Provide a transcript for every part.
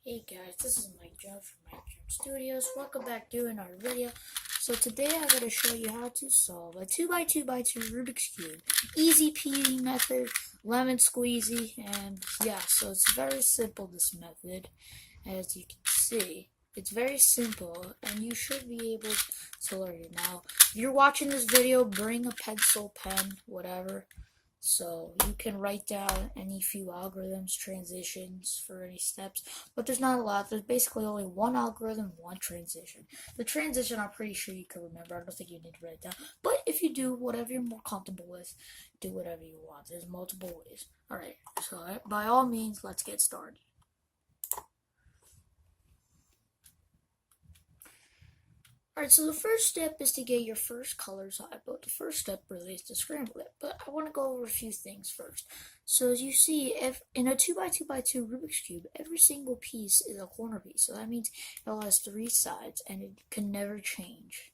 Hey guys, this is Mike Jones from Mike Jones Studios. Welcome back to another video. So today I'm going to show you how to solve a 2x2x2 Rubik's Cube. Easy peasy method, lemon squeezy, and yeah, so it's very simple, this method. As you can see, it's very simple and you should be able to learn it. Now, if you're watching this video, bring a pencil, pen, whatever. So you can write down any few algorithms, transitions for any steps, but there's not a lot. There's basically only one algorithm, one transition. The transition, I'm pretty sure you can remember. I don't think you need to write it down. But if you do, whatever you're more comfortable with, do whatever you want. There's multiple ways. Alright, so by all means, let's get started. Alright, so the first step is to get your first colors high, but the first step really is to scramble it. But I want to go over a few things first. So as you see, if in a 2x2x2 Rubik's Cube, every single piece is a corner piece. So that means it all has three sides, and it can never change.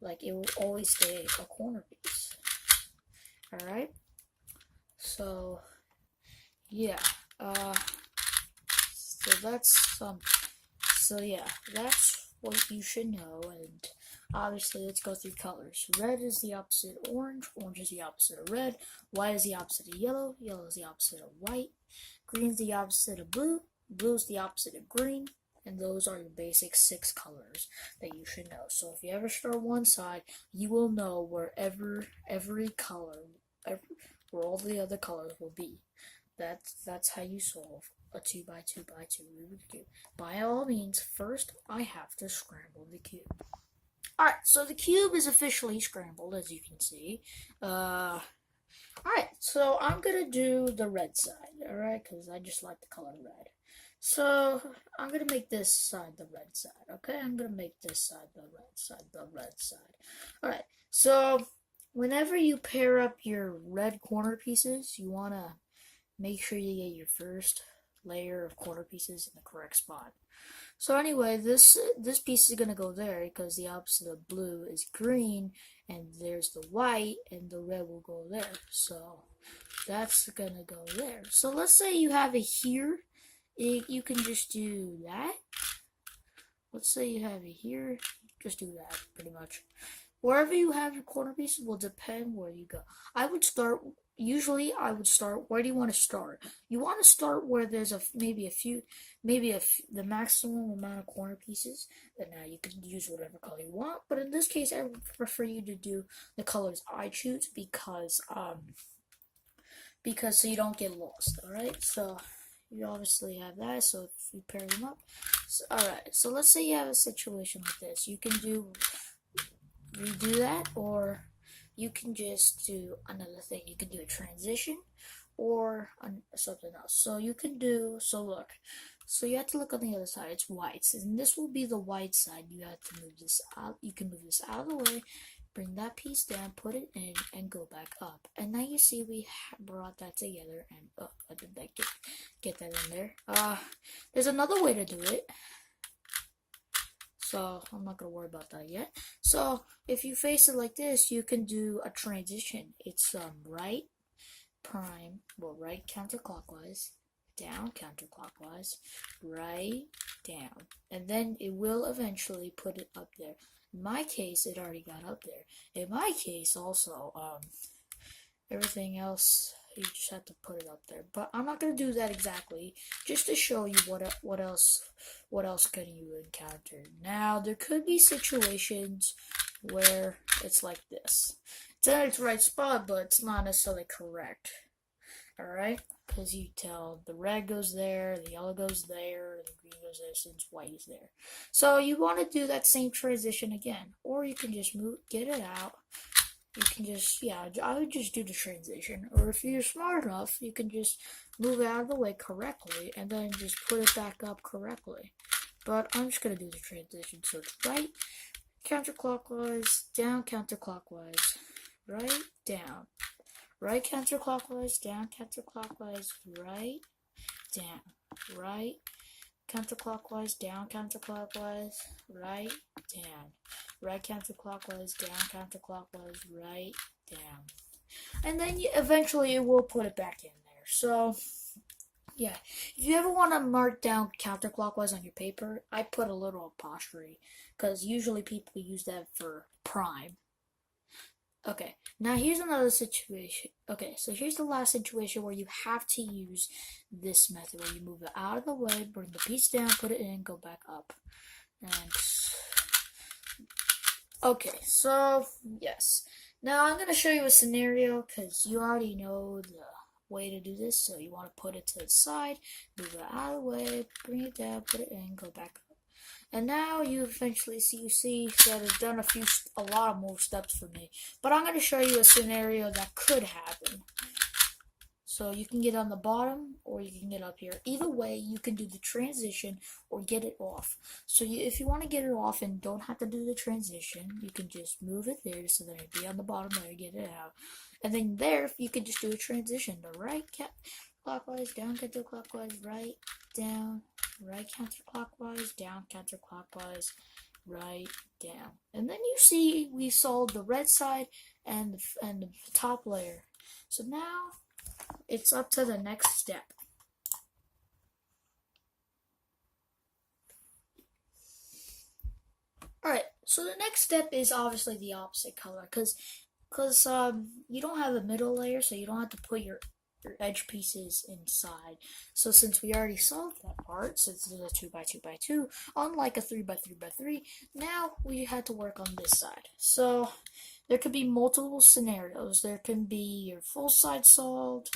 Like, it will always stay a corner piece. Alright? So, yeah. So that's that's what you should know, and obviously let's go through colors. Red is the opposite of orange, orange is the opposite of red, white is the opposite of yellow, yellow is the opposite of white, green is the opposite of blue, blue is the opposite of green, and those are your basic 6 colors that you should know. So if you ever start one side, you will know wherever every color, where all the other colors will be. That's how you solve a 2x2x2 Rubik's Cube. By all means, first I have to scramble the cube. Alright, so the cube is officially scrambled, as you can see. Alright, so I'm gonna do the red side, alright, because I just like the color red. So I'm gonna make this side the red side, okay? I'm gonna make this side the red side. Alright, so whenever you pair up your red corner pieces, you wanna make sure you get your first layer of corner pieces in the correct spot. So anyway, this piece is gonna go there because the opposite of blue is green, and there's the white, and the red will go there. So that's gonna go there. So let's say you have it here. You can just do that. Let's say you have it here. Just do that, pretty much. Wherever you have your corner pieces will depend where you go. Usually I would start, where do you want to start? You want to start where there's the maximum amount of corner pieces. But now you can use whatever color you want. But in this case, I would prefer you to do the colors I choose because so you don't get lost, alright? So you obviously have that, so if you pair them up. Alright, so let's say you have a situation like this. You can redo that, or you can just do another thing. You can do a transition or something else. So you have to look on the other side. It's white, and this will be the white side. You have to move this out. You can move this out of the way, bring that piece down, put it in, and go back up. And now you see we brought that together, and I did that, get that in there. There's another way to do it. So I'm not gonna worry about that yet. So if you face it like this, you can do a transition. It's right counterclockwise, down counterclockwise, right, down, and then it will eventually put it up there. In my case, it already got up there. In my case, also, everything else, you just have to put it up there. But I'm not gonna do that exactly, just to show you what else can you encounter. Now, there could be situations where it's like this. It's in its right spot, but it's not necessarily correct. Alright? Because you tell the red goes there, the yellow goes there, the green goes there, since white is there. So you want to do that same transition again. Or you can just get it out. You can just, I would just do the transition. Or if you're smart enough, you can just move it out of the way correctly and then just put it back up correctly. But I'm just going to do the transition. So it's right, counterclockwise, down, counterclockwise, right, down. Right, counterclockwise, down, counterclockwise, right, down. Right, counterclockwise, down, counterclockwise, right, down. Right, counterclockwise, down, counterclockwise, right, down. And then eventually it will put it back in there. So Yeah, if you ever want to mark down counterclockwise on your paper, I put a little apostrophe because usually people use that for prime. Okay, now here's another situation. Okay, so here's the last situation where you have to use this method where you move it out of the way, bring the piece down, put it in, go back up. And okay, so yes. Now I'm going to show you a scenario because you already know the way to do this. So you want to put it to the side, move it out of the way, bring it down, put it in, go back up. And now you eventually see that it's done a lot of more steps for me. But I'm going to show you a scenario that could happen. So you can get on the bottom or you can get up here. Either way, you can do the transition or get it off. So if you want to get it off and don't have to do the transition, you can just move it there so that it'd be on the bottom there, get it out. And then there, you can just do a transition. The right clockwise, down counterclockwise, right, down, right counterclockwise, down counterclockwise, right, down. And then you see we solved the red side and the top layer. So now it's up to the next step. Alright, so the next step is obviously the opposite color because you don't have a middle layer, so you don't have to put your edge pieces inside. So since we already solved that part, since it's a 2x2x2, unlike a 3x3x3, now we had to work on this side. So there could be multiple scenarios. There can be your full side solved,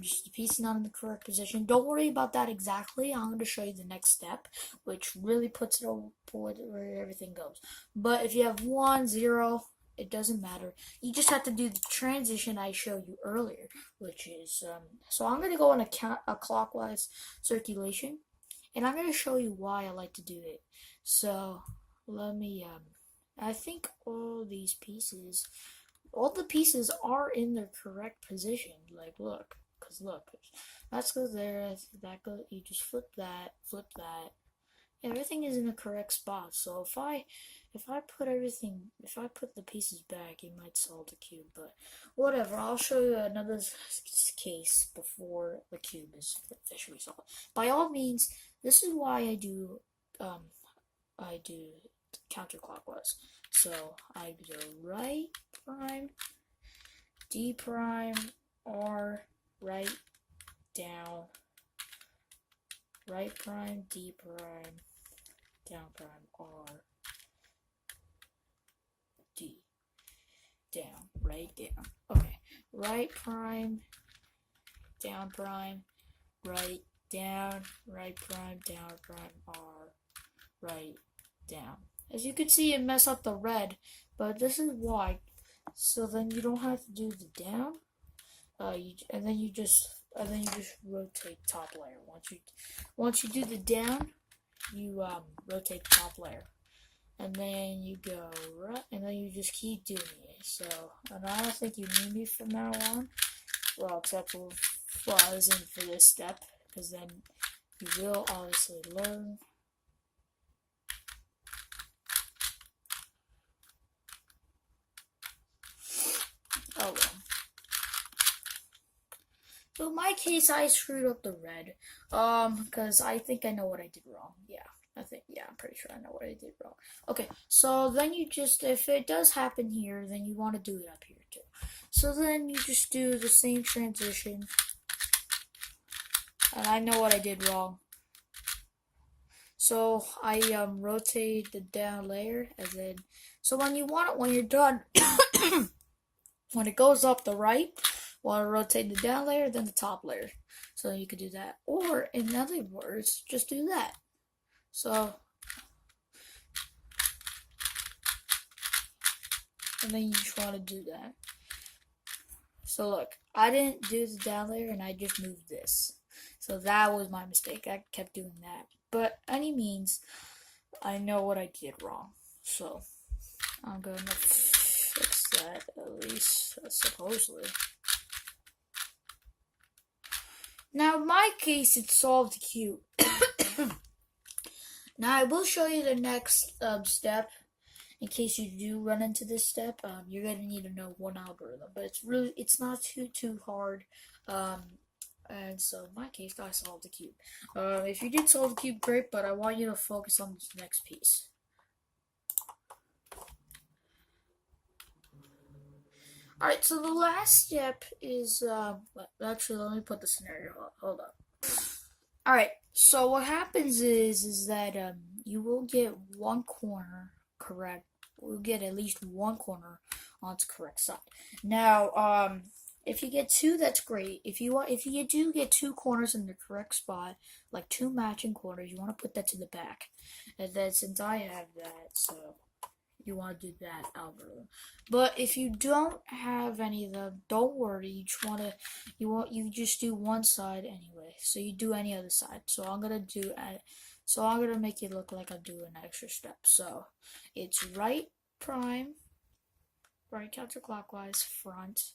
just the piece not in the correct position. Don't worry about that exactly. I'm going to show you the next step, which really puts it over where everything goes. But if you have 1, 0, it doesn't matter. You just have to do the transition I showed you earlier, which is, so I'm going to go in a clockwise circulation, and I'm going to show you why I like to do it. So let me, I think all the pieces are in their correct position. Like, look, that goes there, that goes, you just flip that, everything is in the correct spot. So if I put the pieces back, it might solve the cube, but whatever. I'll show you another case before the cube is officially solved. By all means, this is why I do counterclockwise. So I go right prime, D prime, R, right, down, right prime, D prime, down prime, R, D, down, right, down. Okay, right prime, down prime, right, down, right prime, down prime, R, right, down. As you can see, it messed up the red, but this is why. So then you don't have to do the down, and then you just rotate top layer. Once you do the down, you rotate the top layer, and then you go right, and then you just keep doing it. So, and I don't think you need me from now on. Well, except for as in for this step, because then you will obviously learn. Oh well. So in my case, I screwed up the red, because I think I know what I did wrong. Yeah, I'm pretty sure I know what I did wrong. Okay, so then you just, if it does happen here, then you want to do it up here too. So then you just do the same transition, and I know what I did wrong. So I rotate the down layer, and then, so when you're done, when it goes up the right, want to rotate the down layer, then the top layer. So you could do that. Or, in other words, just do that. So, and then you just want to do that. So look, I didn't do the down layer and I just moved this. So that was my mistake. I kept doing that. But any means, I know what I did wrong. So, I'm going to fix that, at least, supposedly. Now, in my case, it solved the cube. Now, I will show you the next step. In case you do run into this step, you're going to need to know one algorithm. But it's not too hard. And so in my case, I solved the cube. If you did solve the cube, great, but I want you to focus on this next piece. Alright, so the last step is, actually, let me put the scenario up. Hold up. Alright, so what happens is that, you will get one corner correct. We'll get at least one corner on its correct side. Now, if you get two, that's great. If you do get two corners in the correct spot, like two matching corners, you want to put that to the back. And then since I have that, so you want to do that algorithm. But if you don't have any of them, don't worry. You just do one side anyway. So you do any other side. So I'm gonna make it look like I'm doing an extra step. So it's right prime, right counterclockwise, front,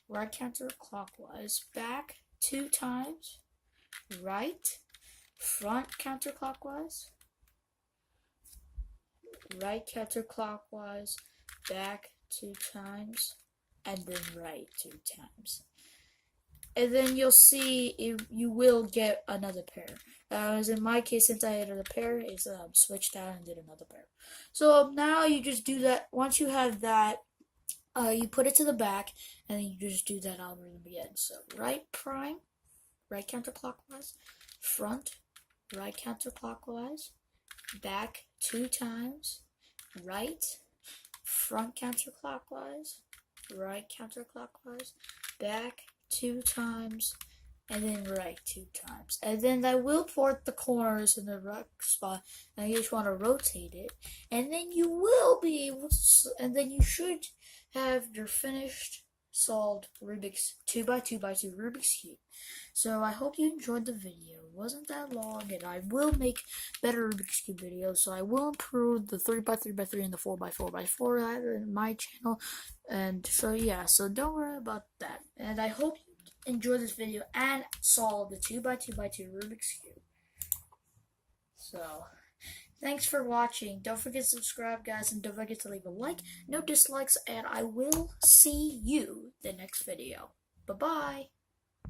right counterclockwise, back 2 times, right, front counterclockwise, right counterclockwise, back 2 times, and then right 2 times. And then you'll see you will get another pair. As in my case, since I had a pair, is switched out and did another pair. So now you just do that. Once you have that, you put it to the back, and then you just do that algorithm again. So right prime, right counterclockwise, front, right counterclockwise, back 2 times, right, front counterclockwise, right counterclockwise, back 2 times, and then right 2 times. And then that will port the corners in the right spot, and you just want to rotate it. And then you will be able to, and then you should have your finished solved Rubik's 2x2x2 Rubik's Cube. So I hope you enjoyed the video. It wasn't that long, and I will make better Rubik's Cube videos. So I will improve the 3x3x3 and the 4x4x4 in my channel. And so yeah, so don't worry about that. And I hope you enjoyed this video and solve the 2x2x2 Rubik's Cube. So thanks for watching. Don't forget to subscribe, guys, and don't forget to leave a like, no dislikes, and I will see you the next video. Bye-bye.